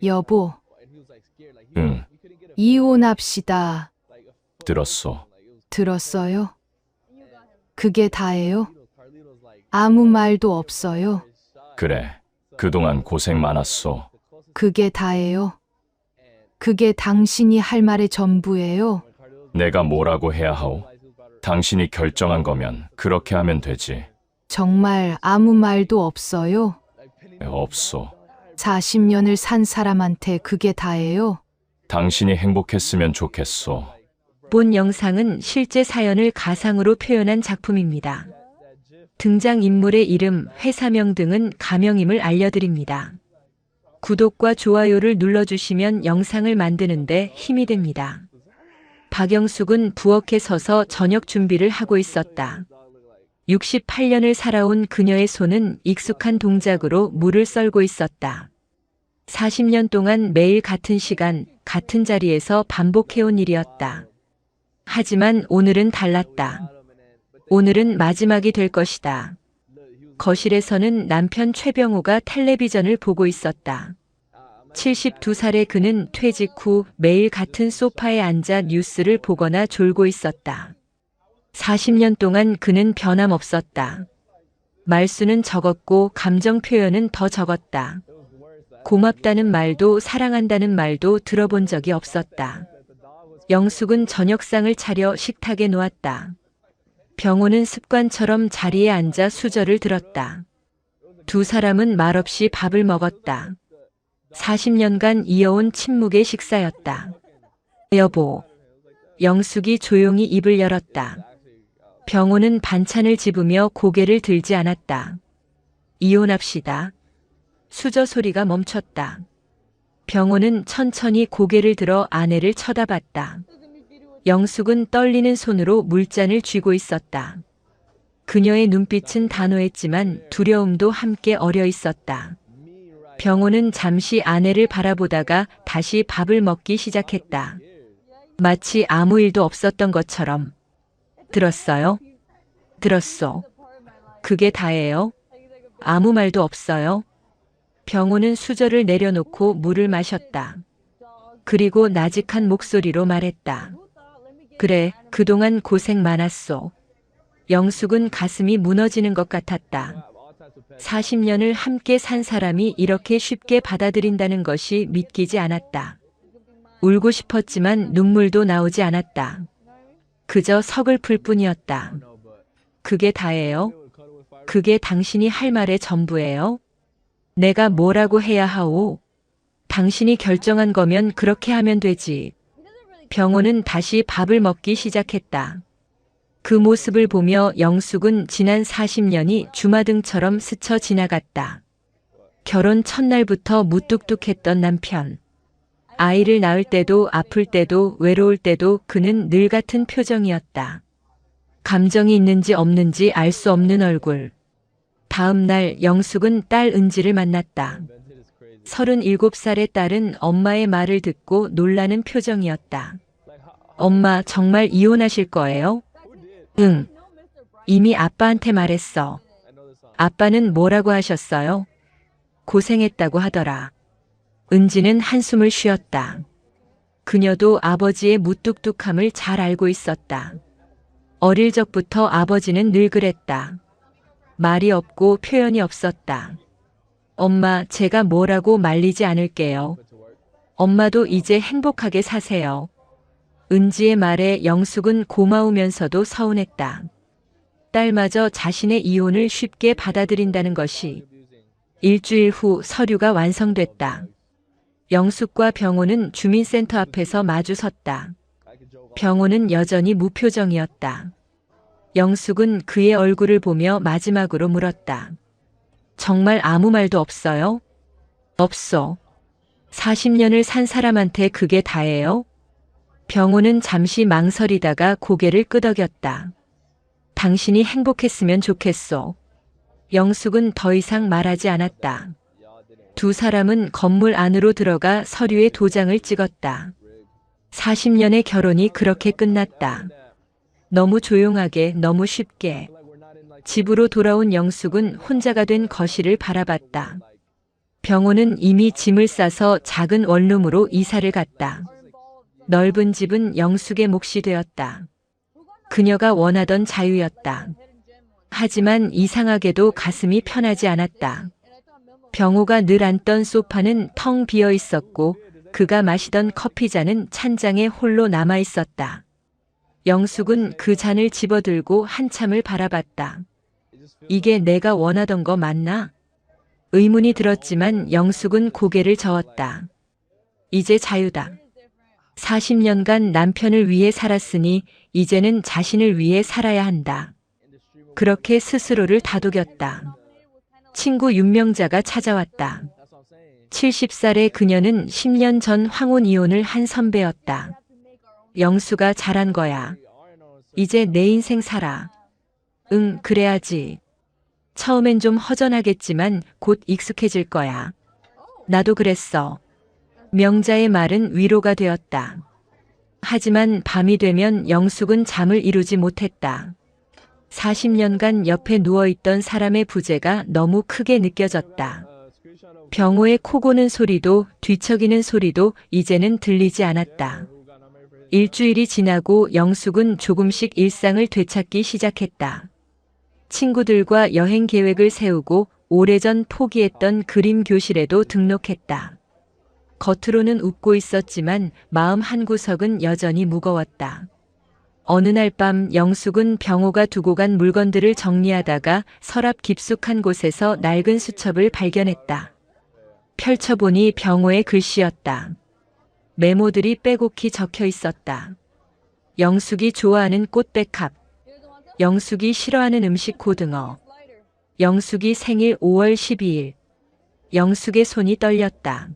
여보, 응, 이혼합시다. 들었어. 들었어요? 그게 다예요? 아무 말도 없어요? 그래. 그동안 고생 많았어. 그게 다예요? 그게 당신이 할 말의 전부예요? 내가 뭐라고 해야 하오? 당신이 결정한 거면 그렇게 하면 되지. 정말 아무 말도 없어요? 없어. 40년을 산 사람한테 그게 다예요? 당신이 행복했으면 좋겠어. 본 영상은 실제 사연을 가상으로 표현한 작품입니다. 등장인물의 이름, 회사명 등은 가명임을 알려드립니다. 구독과 좋아요를 눌러주시면 영상을 만드는데 힘이 됩니다. 박영숙은 부엌에 서서 저녁 준비를 하고 있었다. 68년을 살아온 그녀의 손은 익숙한 동작으로 물을 썰고 있었다. 40년 동안 매일 같은 시간, 같은 자리에서 반복해온 일이었다. 하지만 오늘은 달랐다. 오늘은 마지막이 될 것이다. 거실에서는 남편 최병호가 텔레비전을 보고 있었다. 72살의 그는 퇴직 후 매일 같은 소파에 앉아 뉴스를 보거나 졸고 있었다. 40년 동안 그는 변함없었다. 말수는 적었고 감정 표현은 더 적었다. 고맙다는 말도 사랑한다는 말도 들어본 적이 없었다. 영숙은 저녁상을 차려 식탁에 놓았다. 병호는 습관처럼 자리에 앉아 수저를 들었다. 두 사람은 말없이 밥을 먹었다. 40년간 이어온 침묵의 식사였다. 여보. 영숙이 조용히 입을 열었다. 병호는 반찬을 집으며 고개를 들지 않았다. 이혼합시다. 수저 소리가 멈췄다. 병호는 천천히 고개를 들어 아내를 쳐다봤다. 영숙은 떨리는 손으로 물잔을 쥐고 있었다. 그녀의 눈빛은 단호했지만 두려움도 함께 어려 있었다. 병호는 잠시 아내를 바라보다가 다시 밥을 먹기 시작했다. 마치 아무 일도 없었던 것처럼. 들었어요? 들었어. 그게 다예요? 아무 말도 없어요? 병호는 수저를 내려놓고 물을 마셨다. 그리고 나직한 목소리로 말했다. 그래, 그동안 고생 많았소. 영숙은 가슴이 무너지는 것 같았다. 40년을 함께 산 사람이 이렇게 쉽게 받아들인다는 것이 믿기지 않았다. 울고 싶었지만 눈물도 나오지 않았다. 그저 서글플 뿐이었다. 그게 다예요? 그게 당신이 할 말의 전부예요? 내가 뭐라고 해야 하오? 당신이 결정한 거면 그렇게 하면 되지. 병호는 다시 밥을 먹기 시작했다. 그 모습을 보며 영숙은 지난 40년이 주마등처럼 스쳐 지나갔다. 결혼 첫날부터 무뚝뚝했던 남편. 아이를 낳을 때도 아플 때도 외로울 때도 그는 늘 같은 표정이었다. 감정이 있는지 없는지 알 수 없는 얼굴. 다음 날 영숙은 딸 은지를 만났다. 37살의 딸은 엄마의 말을 듣고 놀라는 표정이었다. 엄마, 정말 이혼하실 거예요? 응. 이미 아빠한테 말했어. 아빠는 뭐라고 하셨어요? 고생했다고 하더라. 은지는 한숨을 쉬었다. 그녀도 아버지의 무뚝뚝함을 잘 알고 있었다. 어릴 적부터 아버지는 늘 그랬다. 말이 없고 표현이 없었다. 엄마, 제가 뭐라고 말리지 않을게요. 엄마도 이제 행복하게 사세요. 은지의 말에 영숙은 고마우면서도 서운했다. 딸마저 자신의 이혼을 쉽게 받아들인다는 것이. 일주일 후 서류가 완성됐다. 영숙과 병호는 주민센터 앞에서 마주 섰다. 병호는 여전히 무표정이었다. 영숙은 그의 얼굴을 보며 마지막으로 물었다. 정말 아무 말도 없어요? 없어. 40년을 산 사람한테 그게 다예요? 병호는 잠시 망설이다가 고개를 끄덕였다. 당신이 행복했으면 좋겠어. 영숙은 더 이상 말하지 않았다. 두 사람은 건물 안으로 들어가 서류에 도장을 찍었다. 40년의 결혼이 그렇게 끝났다. 너무 조용하게, 너무 쉽게. 집으로 돌아온 영숙은 혼자가 된 거실을 바라봤다. 병호는 이미 짐을 싸서 작은 원룸으로 이사를 갔다. 넓은 집은 영숙의 몫이 되었다. 그녀가 원하던 자유였다. 하지만 이상하게도 가슴이 편하지 않았다. 병호가 늘 앉던 소파는 텅 비어 있었고 그가 마시던 커피잔은 찬장에 홀로 남아 있었다. 영숙은 그 잔을 집어들고 한참을 바라봤다. 이게 내가 원하던 거 맞나? 의문이 들었지만 영숙은 고개를 저었다. 이제 자유다. 40년간 남편을 위해 살았으니 이제는 자신을 위해 살아야 한다. 그렇게 스스로를 다독였다. 친구 윤명자가 찾아왔다. 70살의 그녀는 10년 전 황혼 이혼을 한 선배였다. 영수가 잘한 거야. 이제 내 인생 살아. 응, 그래야지. 처음엔 좀 허전하겠지만 곧 익숙해질 거야. 나도 그랬어. 명자의 말은 위로가 되었다. 하지만 밤이 되면 영숙은 잠을 이루지 못했다. 40년간 옆에 누워있던 사람의 부재가 너무 크게 느껴졌다. 병호의 코 고는 소리도 뒤척이는 소리도 이제는 들리지 않았다. 일주일이 지나고 영숙은 조금씩 일상을 되찾기 시작했다. 친구들과 여행 계획을 세우고 오래전 포기했던 그림 교실에도 등록했다. 겉으로는 웃고 있었지만 마음 한구석은 여전히 무거웠다. 어느 날 밤 영숙은 병호가 두고 간 물건들을 정리하다가 서랍 깊숙한 곳에서 낡은 수첩을 발견했다. 펼쳐보니 병호의 글씨였다. 메모들이 빼곡히 적혀 있었다. 영숙이 좋아하는 꽃백합, 영숙이 싫어하는 음식 고등어, 영숙이 생일 5월 12일. 영숙의 손이 떨렸다.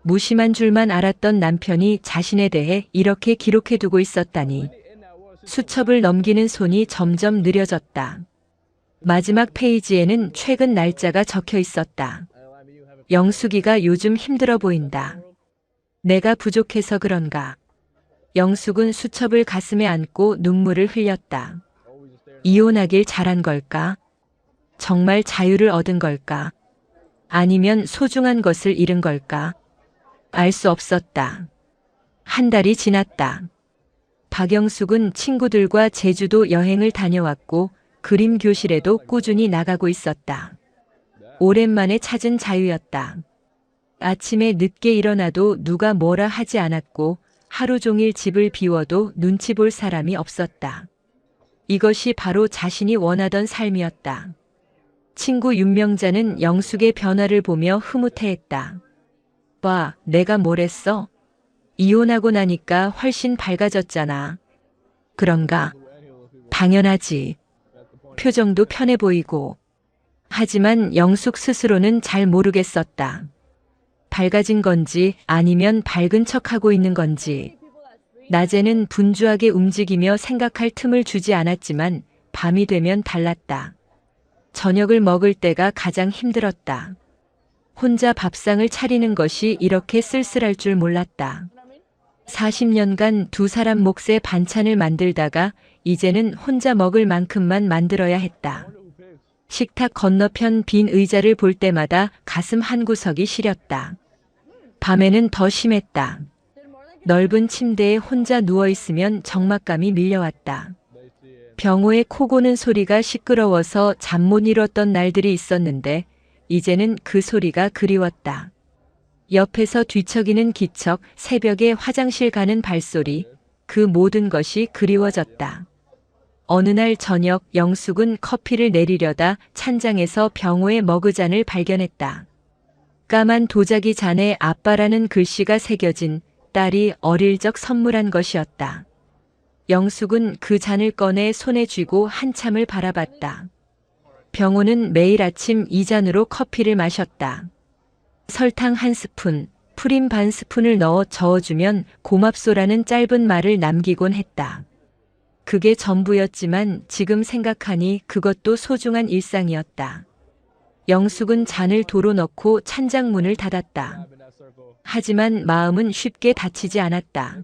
무심한 줄만 알았던 남편이 자신에 대해 이렇게 기록해두고 있었다니. 수첩을 넘기는 손이 점점 느려졌다. 마지막 페이지에는 최근 날짜가 적혀 있었다. 영숙이가 요즘 힘들어 보인다. 내가 부족해서 그런가. 영숙은 수첩을 가슴에 안고 눈물을 흘렸다. 이혼하길 잘한 걸까? 정말 자유를 얻은 걸까? 아니면 소중한 것을 잃은 걸까? 알 수 없었다. 한 달이 지났다. 박영숙은 친구들과 제주도 여행을 다녀왔고 그림 교실에도 꾸준히 나가고 있었다. 오랜만에 찾은 자유였다. 아침에 늦게 일어나도 누가 뭐라 하지 않았고 하루 종일 집을 비워도 눈치 볼 사람이 없었다. 이것이 바로 자신이 원하던 삶이었다. 친구 윤명자는 영숙의 변화를 보며 흐뭇해했다. 봐, 내가 뭘 했어? 이혼하고 나니까 훨씬 밝아졌잖아. 그런가? 당연하지. 표정도 편해 보이고. 하지만 영숙 스스로는 잘 모르겠었다. 밝아진 건지 아니면 밝은 척하고 있는 건지. 낮에는 분주하게 움직이며 생각할 틈을 주지 않았지만 밤이 되면 달랐다. 저녁을 먹을 때가 가장 힘들었다. 혼자 밥상을 차리는 것이 이렇게 쓸쓸할 줄 몰랐다. 40년간 두 사람 몫의 반찬을 만들다가 이제는 혼자 먹을 만큼만 만들어야 했다. 식탁 건너편 빈 의자를 볼 때마다 가슴 한구석이 시렸다. 밤에는 더 심했다. 넓은 침대에 혼자 누워있으면 적막감이 밀려왔다. 병호의 코 고는 소리가 시끄러워서 잠 못 이뤘던 날들이 있었는데 이제는 그 소리가 그리웠다. 옆에서 뒤척이는 기척, 새벽에 화장실 가는 발소리, 그 모든 것이 그리워졌다. 어느 날 저녁 영숙은 커피를 내리려다 찬장에서 병호의 머그잔을 발견했다. 까만 도자기 잔에 아빠라는 글씨가 새겨진 딸이 어릴 적 선물한 것이었다. 영숙은 그 잔을 꺼내 손에 쥐고 한참을 바라봤다. 병호는 매일 아침 이 잔으로 커피를 마셨다. 설탕 한 스푼, 프림 반 스푼을 넣어 저어주면 고맙소라는 짧은 말을 남기곤 했다. 그게 전부였지만 지금 생각하니 그것도 소중한 일상이었다. 영숙은 잔을 도로 넣고 찬장 문을 닫았다. 하지만 마음은 쉽게 닫히지 않았다.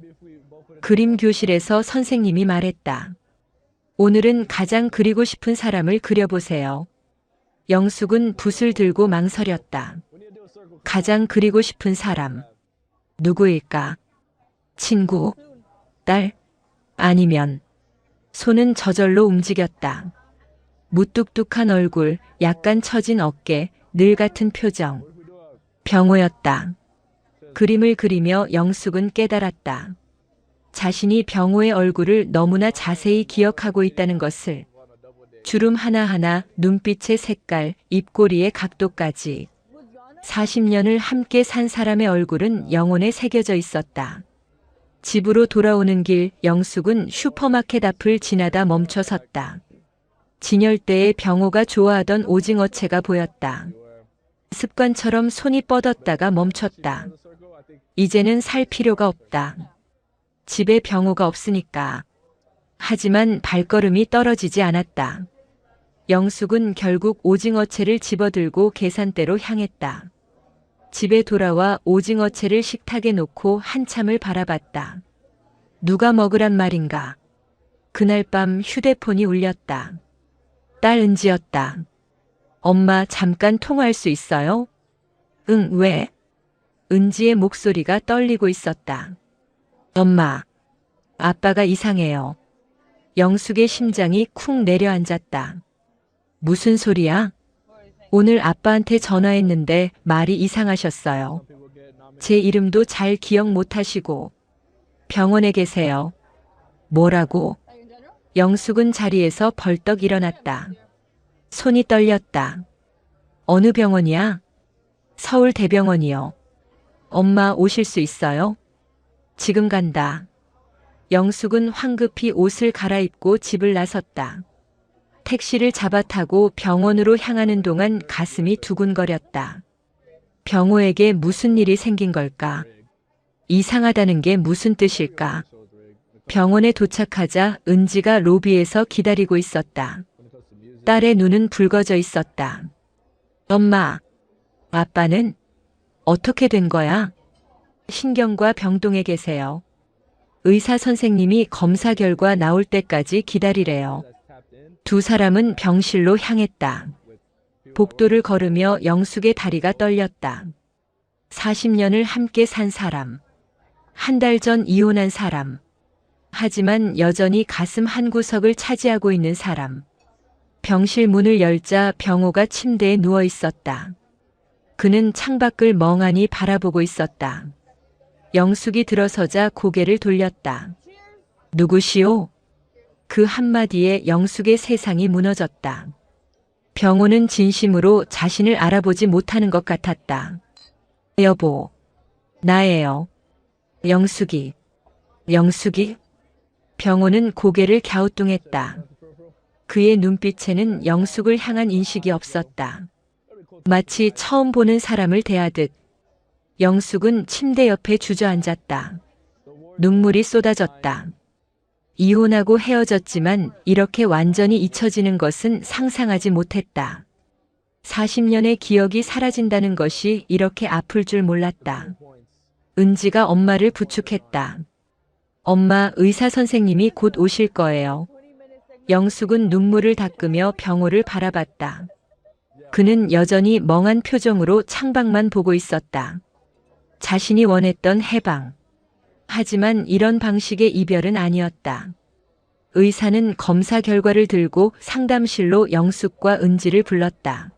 그림 교실에서 선생님이 말했다. 오늘은 가장 그리고 싶은 사람을 그려보세요. 영숙은 붓을 들고 망설였다. 가장 그리고 싶은 사람. 누구일까? 친구? 딸? 아니면 손은 저절로 움직였다. 무뚝뚝한 얼굴, 약간 처진 어깨, 늘 같은 표정. 병호였다. 그림을 그리며 영숙은 깨달았다. 자신이 병호의 얼굴을 너무나 자세히 기억하고 있다는 것을. 주름 하나하나, 눈빛의 색깔, 입꼬리의 각도까지. 40년을 함께 산 사람의 얼굴은 영혼에 새겨져 있었다. 집으로 돌아오는 길, 영숙은 슈퍼마켓 앞을 지나다 멈춰 섰다. 진열대에 병호가 좋아하던 오징어채가 보였다. 습관처럼 손이 뻗었다가 멈췄다. 이제는 살 필요가 없다. 집에 병호가 없으니까. 하지만 발걸음이 떨어지지 않았다. 영숙은 결국 오징어채를 집어들고 계산대로 향했다. 집에 돌아와 오징어채를 식탁에 놓고 한참을 바라봤다. 누가 먹으란 말인가. 그날 밤 휴대폰이 울렸다. 딸 은지였다. 엄마 잠깐 통화할 수 있어요? 응, 왜? 은지의 목소리가 떨리고 있었다. 엄마, 아빠가 이상해요. 영숙의 심장이 쿵 내려앉았다. 무슨 소리야? 오늘 아빠한테 전화했는데 말이 이상하셨어요. 제 이름도 잘 기억 못하시고 병원에 계세요. 뭐라고? 영숙은 자리에서 벌떡 일어났다. 손이 떨렸다. 어느 병원이야? 서울대병원이요. 엄마 오실 수 있어요? 지금 간다. 영숙은 황급히 옷을 갈아입고 집을 나섰다. 택시를 잡아 타고 병원으로 향하는 동안 가슴이 두근거렸다. 병호에게 무슨 일이 생긴 걸까? 이상하다는 게 무슨 뜻일까? 병원에 도착하자 은지가 로비에서 기다리고 있었다. 딸의 눈은 붉어져 있었다. 엄마, 아빠는 어떻게 된 거야? 신경과 병동에 계세요. 의사 선생님이 검사 결과 나올 때까지 기다리래요. 두 사람은 병실로 향했다. 복도를 걸으며 영숙의 다리가 떨렸다. 40년을 함께 산 사람. 한 달 전 이혼한 사람. 하지만 여전히 가슴 한구석을 차지하고 있는 사람. 병실 문을 열자 병호가 침대에 누워 있었다. 그는 창밖을 멍하니 바라보고 있었다. 영숙이 들어서자 고개를 돌렸다. 누구시오? 그 한마디에 영숙의 세상이 무너졌다. 병호는 진심으로 자신을 알아보지 못하는 것 같았다. 여보, 나예요. 영숙이. 영숙이? 병호는 고개를 갸우뚱했다. 그의 눈빛에는 영숙을 향한 인식이 없었다. 마치 처음 보는 사람을 대하듯. 영숙은 침대 옆에 주저앉았다. 눈물이 쏟아졌다. 이혼하고 헤어졌지만 이렇게 완전히 잊혀지는 것은 상상하지 못했다. 40년의 기억이 사라진다는 것이 이렇게 아플 줄 몰랐다. 은지가 엄마를 부축했다. 엄마, 의사 선생님이 곧 오실 거예요. 영숙은 눈물을 닦으며 병호를 바라봤다. 그는 여전히 멍한 표정으로 창밖만 보고 있었다. 자신이 원했던 해방. 하지만 이런 방식의 이별은 아니었다. 의사는 검사 결과를 들고 상담실로 영숙과 은지를 불렀다.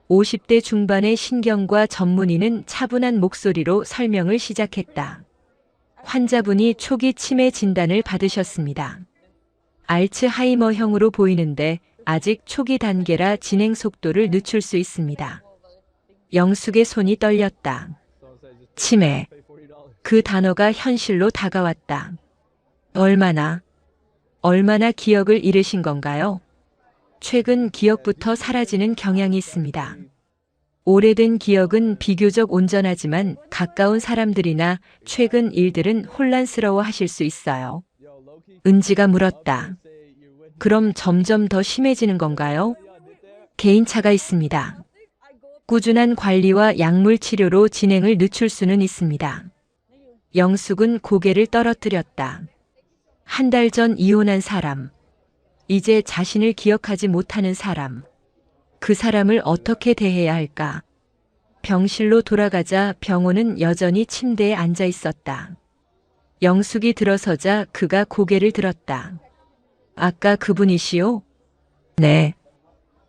50대 중반의 신경과 전문의는 차분한 목소리로 설명을 시작했다. 환자분이 초기 치매 진단을 받으셨습니다. 알츠하이머형으로 보이는데 아직 초기 단계라 진행 속도를 늦출 수 있습니다. 영숙의 손이 떨렸다. 치매. 그 단어가 현실로 다가왔다. 얼마나 기억을 잃으신 건가요? 최근 기억부터 사라지는 경향이 있습니다. 오래된 기억은 비교적 온전하지만 가까운 사람들이나 최근 일들은 혼란스러워 하실 수 있어요. 은지가 물었다. 그럼 점점 더 심해지는 건가요? 개인차가 있습니다. 꾸준한 관리와 약물 치료로 진행을 늦출 수는 있습니다. 영숙은 고개를 떨어뜨렸다. 한 달 전 이혼한 사람. 이제 자신을 기억하지 못하는 사람. 그 사람을 어떻게 대해야 할까? 병실로 돌아가자 병호는 여전히 침대에 앉아 있었다. 영숙이 들어서자 그가 고개를 들었다. 아까 그분이시오? 네.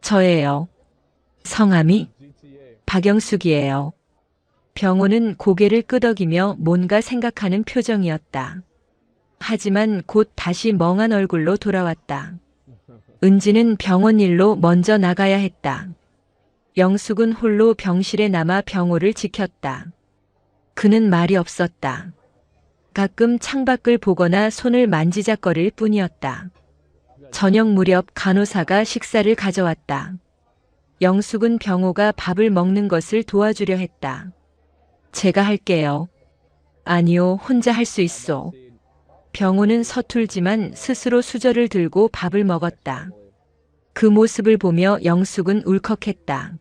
저예요. 성함이? 박영숙이에요. 병호는 고개를 끄덕이며 뭔가 생각하는 표정이었다. 하지만 곧 다시 멍한 얼굴로 돌아왔다. 은지는 병원 일로 먼저 나가야 했다. 영숙은 홀로 병실에 남아 병호를 지켰다. 그는 말이 없었다. 가끔 창밖을 보거나 손을 만지작거릴 뿐이었다. 저녁 무렵 간호사가 식사를 가져왔다. 영숙은 병호가 밥을 먹는 것을 도와주려 했다. 제가 할게요. 아니요, 혼자 할 수 있어. 병호는 서툴지만 스스로 수저를 들고 밥을 먹었다. 그 모습을 보며 영숙은 울컥했다.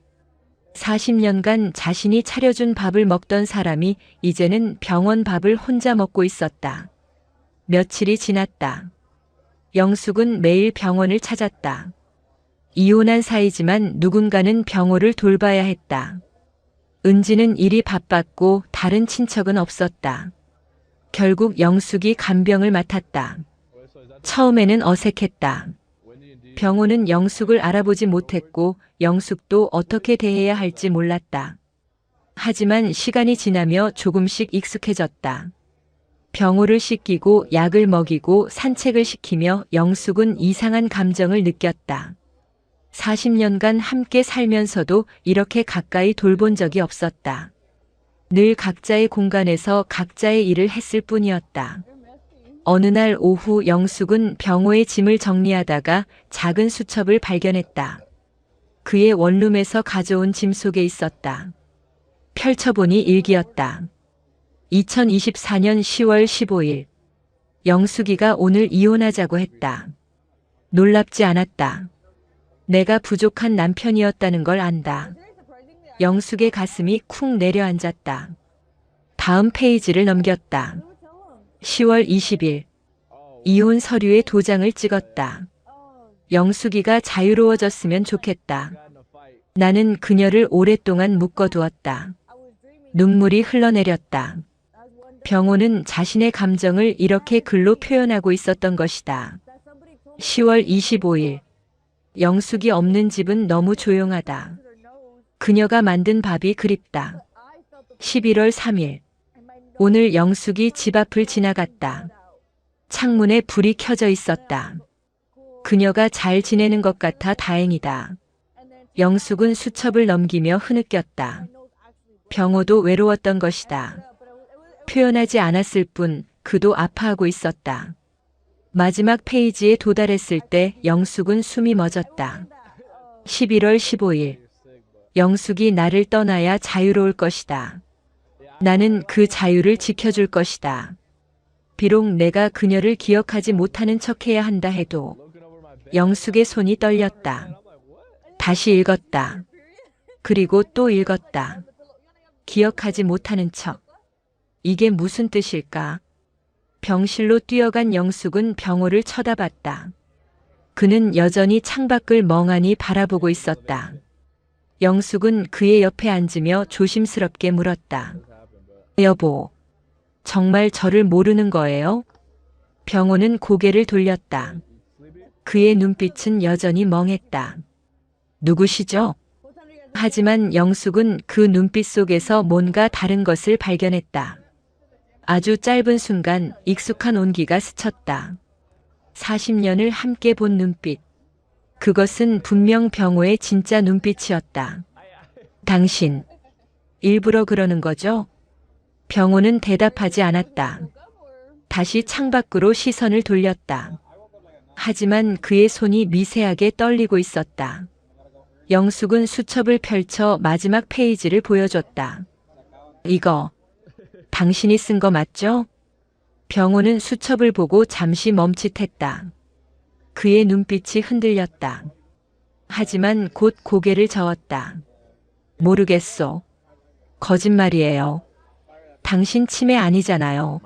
40년간 자신이 차려준 밥을 먹던 사람이 이제는 병원 밥을 혼자 먹고 있었다. 며칠이 지났다. 영숙은 매일 병원을 찾았다. 이혼한 사이지만 누군가는 병호를 돌봐야 했다. 은지는 일이 바빴고 다른 친척은 없었다. 결국 영숙이 간병을 맡았다. 처음에는 어색했다. 병호는 영숙을 알아보지 못했고 영숙도 어떻게 대해야 할지 몰랐다. 하지만 시간이 지나며 조금씩 익숙해졌다. 병호를 씻기고 약을 먹이고 산책을 시키며 영숙은 이상한 감정을 느꼈다. 40년간 함께 살면서도 이렇게 가까이 돌본 적이 없었다. 늘 각자의 공간에서 각자의 일을 했을 뿐이었다. 어느 날 오후 영숙은 병호의 짐을 정리하다가 작은 수첩을 발견했다. 그의 원룸에서 가져온 짐 속에 있었다. 펼쳐보니 일기였다. 2024년 10월 15일. 영숙이가 오늘 이혼하자고 했다. 놀랍지 않았다. 내가 부족한 남편이었다는 걸 안다. 영숙의 가슴이 쿵 내려앉았다. 다음 페이지를 넘겼다. 10월 20일. 이혼 서류에 도장을 찍었다. 영숙이가 자유로워졌으면 좋겠다. 나는 그녀를 오랫동안 묶어두었다. 눈물이 흘러내렸다. 병호는 자신의 감정을 이렇게 글로 표현하고 있었던 것이다. 10월 25일. 영숙이 없는 집은 너무 조용하다. 그녀가 만든 밥이 그립다. 11월 3일. 오늘 영숙이 집 앞을 지나갔다. 창문에 불이 켜져 있었다. 그녀가 잘 지내는 것 같아 다행이다. 영숙은 수첩을 넘기며 흐느꼈다. 병호도 외로웠던 것이다. 표현하지 않았을 뿐 그도 아파하고 있었다. 마지막 페이지에 도달했을 때 영숙은 숨이 멎었다. 11월 15일. 영숙이 나를 떠나야 자유로울 것이다. 나는 그 자유를 지켜줄 것이다. 비록 내가 그녀를 기억하지 못하는 척해야 한다 해도. 영숙의 손이 떨렸다. 다시 읽었다. 그리고 또 읽었다. 기억하지 못하는 척. 이게 무슨 뜻일까? 병실로 뛰어간 영숙은 병호를 쳐다봤다. 그는 여전히 창밖을 멍하니 바라보고 있었다. 영숙은 그의 옆에 앉으며 조심스럽게 물었다. 여보, 정말 저를 모르는 거예요? 병호는 고개를 돌렸다. 그의 눈빛은 여전히 멍했다. 누구시죠? 하지만 영숙은 그 눈빛 속에서 뭔가 다른 것을 발견했다. 아주 짧은 순간 익숙한 온기가 스쳤다. 40년을 함께 본 눈빛. 그것은 분명 병호의 진짜 눈빛이었다. 당신, 일부러 그러는 거죠? 병호는 대답하지 않았다. 다시 창밖으로 시선을 돌렸다. 하지만 그의 손이 미세하게 떨리고 있었다. 영숙은 수첩을 펼쳐 마지막 페이지를 보여줬다. 이거, 당신이 쓴 거 맞죠? 병호는 수첩을 보고 잠시 멈칫했다. 그의 눈빛이 흔들렸다. 하지만 곧 고개를 저었다. 모르겠소. 거짓말이에요. 당신 치매 아니잖아요.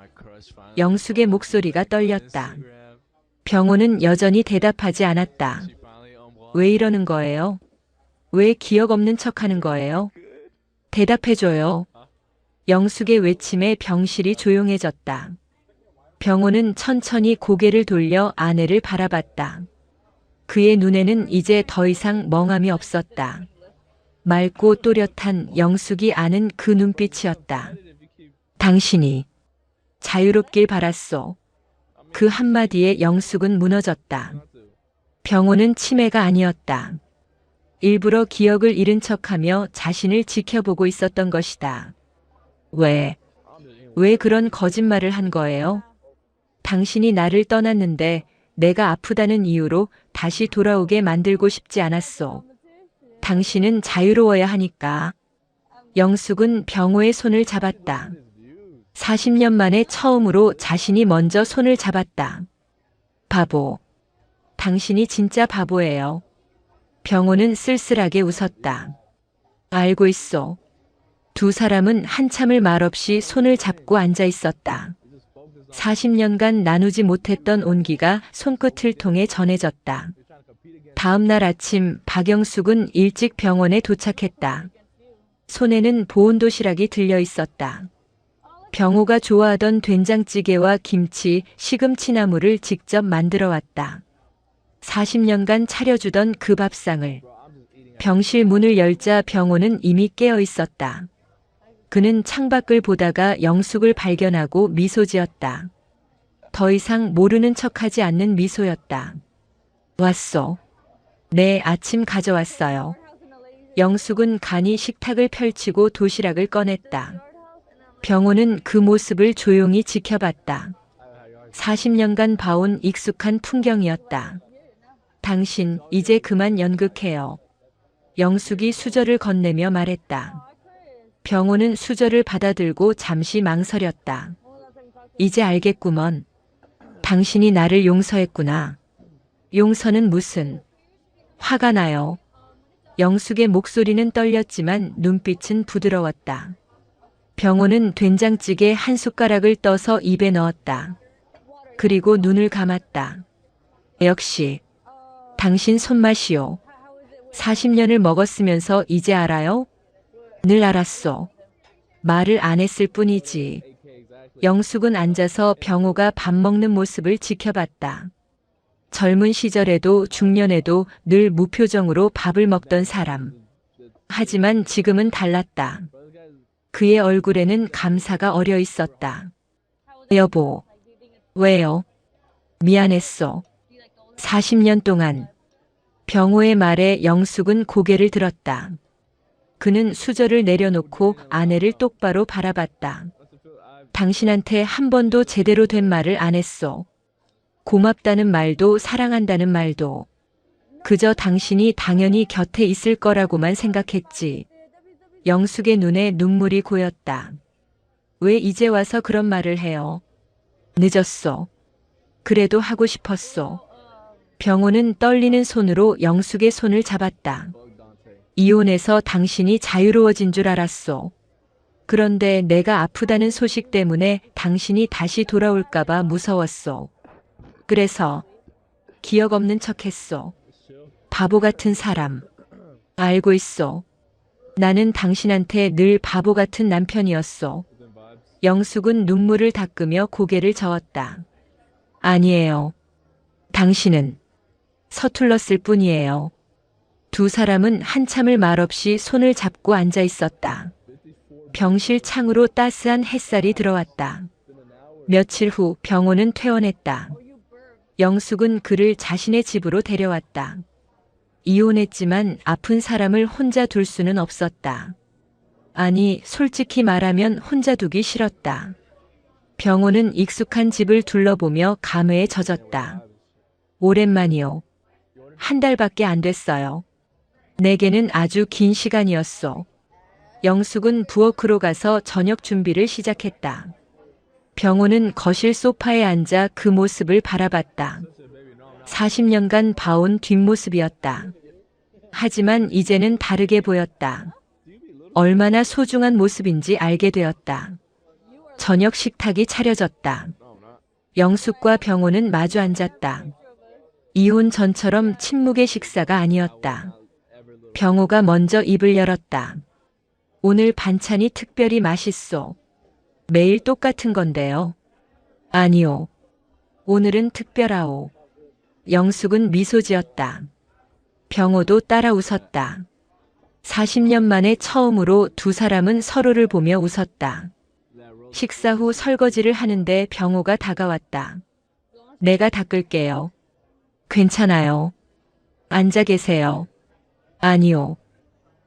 영숙의 목소리가 떨렸다. 병호는 여전히 대답하지 않았다. 왜 이러는 거예요? 왜 기억 없는 척하는 거예요? 대답해줘요. 영숙의 외침에 병실이 조용해졌다. 병호는 천천히 고개를 돌려 아내를 바라봤다. 그의 눈에는 이제 더 이상 멍함이 없었다. 맑고 또렷한 영숙이 아는 그 눈빛이었다. 당신이 자유롭길 바랐소. 그 한마디에 영숙은 무너졌다. 병호는 치매가 아니었다. 일부러 기억을 잃은 척하며 자신을 지켜보고 있었던 것이다. 왜 그런 거짓말을 한 거예요? 당신이 나를 떠났는데 내가 아프다는 이유로 다시 돌아오게 만들고 싶지 않았소. 당신은 자유로워야 하니까. 영숙은 병호의 손을 잡았다. 40년 만에 처음으로 자신이 먼저 손을 잡았다. 바보. 당신이 진짜 바보예요. 병호는 쓸쓸하게 웃었다. 알고 있어. 두 사람은 한참을 말없이 손을 잡고 앉아 있었다. 40년간 나누지 못했던 온기가 손끝을 통해 전해졌다. 다음 날 아침 박영숙은 일찍 병원에 도착했다. 손에는 보온도시락이 들려 있었다. 병호가 좋아하던 된장찌개와 김치, 시금치나물을 직접 만들어 왔다. 40년간 차려주던 그 밥상을. 병실 문을 열자 병호는 이미 깨어 있었다. 그는 창밖을 보다가 영숙을 발견하고 미소 지었다. 더 이상 모르는 척하지 않는 미소였다. 왔어. 네, 아침 가져왔어요. 영숙은 간이 식탁을 펼치고 도시락을 꺼냈다. 병호는 그 모습을 조용히 지켜봤다. 40년간 봐온 익숙한 풍경이었다. 당신, 이제 그만 연극해요. 영숙이 수저를 건네며 말했다. 병호는 수저를 받아들고 잠시 망설였다. 이제 알겠구먼. 당신이 나를 용서했구나. 용서는 무슨. 화가 나요. 영숙의 목소리는 떨렸지만 눈빛은 부드러웠다. 병호는 된장찌개 한 숟가락을 떠서 입에 넣었다. 그리고 눈을 감았다. 역시 당신 손맛이요. 40년을 먹었으면서 이제 알아요? 늘 알았어. 말을 안 했을 뿐이지. 영숙은 앉아서 병호가 밥 먹는 모습을 지켜봤다. 젊은 시절에도 중년에도 늘 무표정으로 밥을 먹던 사람. 하지만 지금은 달랐다. 그의 얼굴에는 감사가 어려 있었다. 여보. 왜요? 미안했어. 40년 동안. 병호의 말에 영숙은 고개를 들었다. 그는 수저를 내려놓고 아내를 똑바로 바라봤다. 당신한테 한 번도 제대로 된 말을 안 했어. 고맙다는 말도 사랑한다는 말도. 그저 당신이 당연히 곁에 있을 거라고만 생각했지. 영숙의 눈에 눈물이 고였다. 왜 이제 와서 그런 말을 해요? 늦었어. 그래도 하고 싶었어. 병호는 떨리는 손으로 영숙의 손을 잡았다. 이혼해서 당신이 자유로워진 줄 알았어. 그런데 내가 아프다는 소식 때문에 당신이 다시 돌아올까봐 무서웠어. 그래서 기억 없는 척했어. 바보 같은 사람. 알고 있어. 나는 당신한테 늘 바보 같은 남편이었어. 영숙은 눈물을 닦으며 고개를 저었다. 아니에요. 당신은 서툴렀을 뿐이에요. 두 사람은 한참을 말없이 손을 잡고 앉아 있었다. 병실 창으로 따스한 햇살이 들어왔다. 며칠 후 병호는 퇴원했다. 영숙은 그를 자신의 집으로 데려왔다. 이혼했지만 아픈 사람을 혼자 둘 수는 없었다. 아니, 솔직히 말하면 혼자 두기 싫었다. 병호는 익숙한 집을 둘러보며 감회에 젖었다. 오랜만이요. 한 달밖에 안 됐어요. 내게는 아주 긴 시간이었어. 영숙은 부엌으로 가서 저녁 준비를 시작했다. 병호는 거실 소파에 앉아 그 모습을 바라봤다. 40년간 봐온 뒷모습이었다. 하지만 이제는 다르게 보였다. 얼마나 소중한 모습인지 알게 되었다. 저녁 식탁이 차려졌다. 영숙과 병호는 마주 앉았다. 이혼 전처럼 침묵의 식사가 아니었다. 병호가 먼저 입을 열었다. 오늘 반찬이 특별히 맛있소. 매일 똑같은 건데요. 아니요. 오늘은 특별하오. 영숙은 미소 지었다. 병호도 따라 웃었다. 40년 만에 처음으로 두 사람은 서로를 보며 웃었다. 식사 후 설거지를 하는데 병호가 다가왔다. 내가 닦을게요. 괜찮아요. 앉아 계세요. 아니요.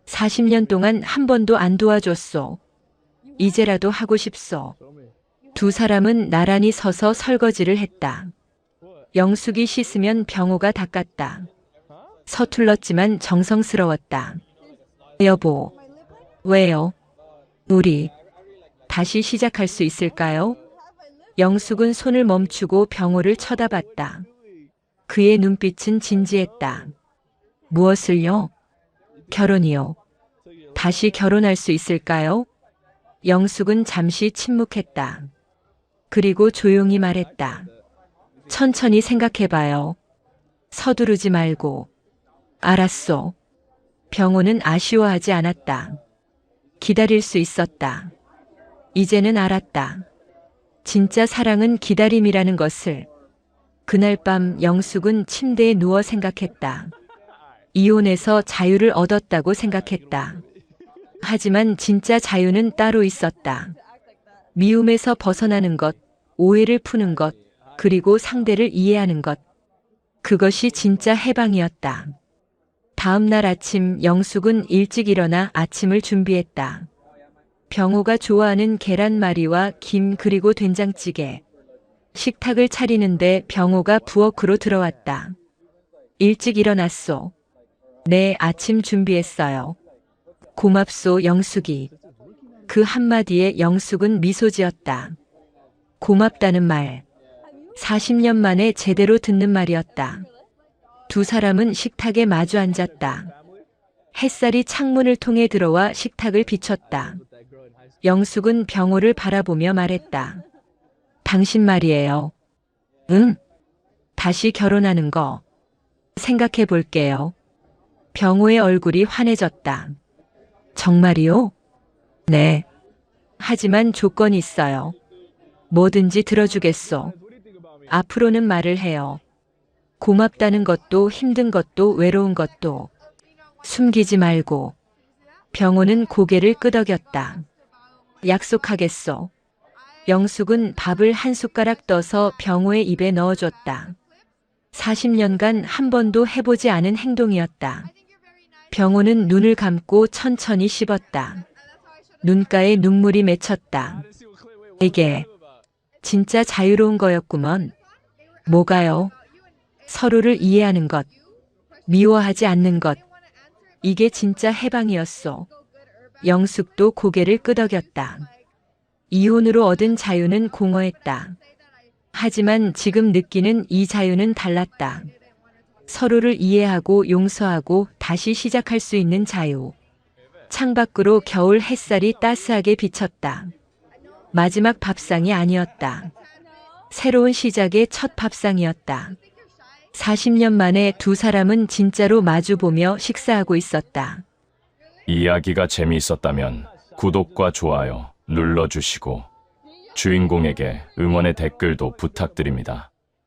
40년 동안 한 번도 안 도와줬소. 이제라도 하고 싶소. 두 사람은 나란히 서서 설거지를 했다. 영숙이 씻으면 병호가 닦았다. 서툴렀지만 정성스러웠다. 여보, 왜요? 우리 다시 시작할 수 있을까요? 영숙은 손을 멈추고 병호를 쳐다봤다. 그의 눈빛은 진지했다. 무엇을요? 결혼이요. 다시 결혼할 수 있을까요? 영숙은 잠시 침묵했다. 그리고 조용히 말했다. 천천히 생각해봐요. 서두르지 말고. 알았소. 병호는 아쉬워하지 않았다. 기다릴 수 있었다. 이제는 알았다. 진짜 사랑은 기다림이라는 것을. 그날 밤 영숙은 침대에 누워 생각했다. 이혼해서 자유를 얻었다고 생각했다. 하지만 진짜 자유는 따로 있었다. 미움에서 벗어나는 것, 오해를 푸는 것, 그리고 상대를 이해하는 것. 그것이 진짜 해방이었다. 다음 날 아침 영숙은 일찍 일어나 아침을 준비했다. 병호가 좋아하는 계란말이와 김 그리고 된장찌개. 식탁을 차리는데 병호가 부엌으로 들어왔다. 일찍 일어났소. 네, 아침 준비했어요. 고맙소, 영숙이. 그 한마디에 영숙은 미소 지었다. 고맙다는 말. 40년 만에 제대로 듣는 말이었다. 두 사람은 식탁에 마주 앉았다. 햇살이 창문을 통해 들어와 식탁을 비췄다. 영숙은 병호를 바라보며 말했다. 당신 말이에요. 응? 다시 결혼하는 거. 생각해 볼게요. 병호의 얼굴이 환해졌다. 정말이요? 네. 하지만 조건이 있어요. 뭐든지 들어주겠소. 앞으로는 말을 해요. 고맙다는 것도 힘든 것도 외로운 것도. 숨기지 말고. 병호는 고개를 끄덕였다. 약속하겠소. 영숙은 밥을 한 숟가락 떠서 병호의 입에 넣어줬다. 40년간 한 번도 해보지 않은 행동이었다. 병호는 눈을 감고 천천히 씹었다. 눈가에 눈물이 맺혔다. 이게 진짜 자유로운 거였구먼. 뭐가요? 서로를 이해하는 것, 미워하지 않는 것. 이게 진짜 해방이었소. 영숙도 고개를 끄덕였다. 이혼으로 얻은 자유는 공허했다. 하지만 지금 느끼는 이 자유는 달랐다. 서로를 이해하고 용서하고 다시 시작할 수 있는 자유. 창밖으로 겨울 햇살이 따스하게 비쳤다. 마지막 밥상이 아니었다. 새로운 시작의 첫 밥상이었다. 40년 만에 두 사람은 진짜로 마주보며 식사하고 있었다. 이야기가 재미있었다면 구독과 좋아요 눌러주시고 주인공에게 응원의 댓글도 부탁드립니다.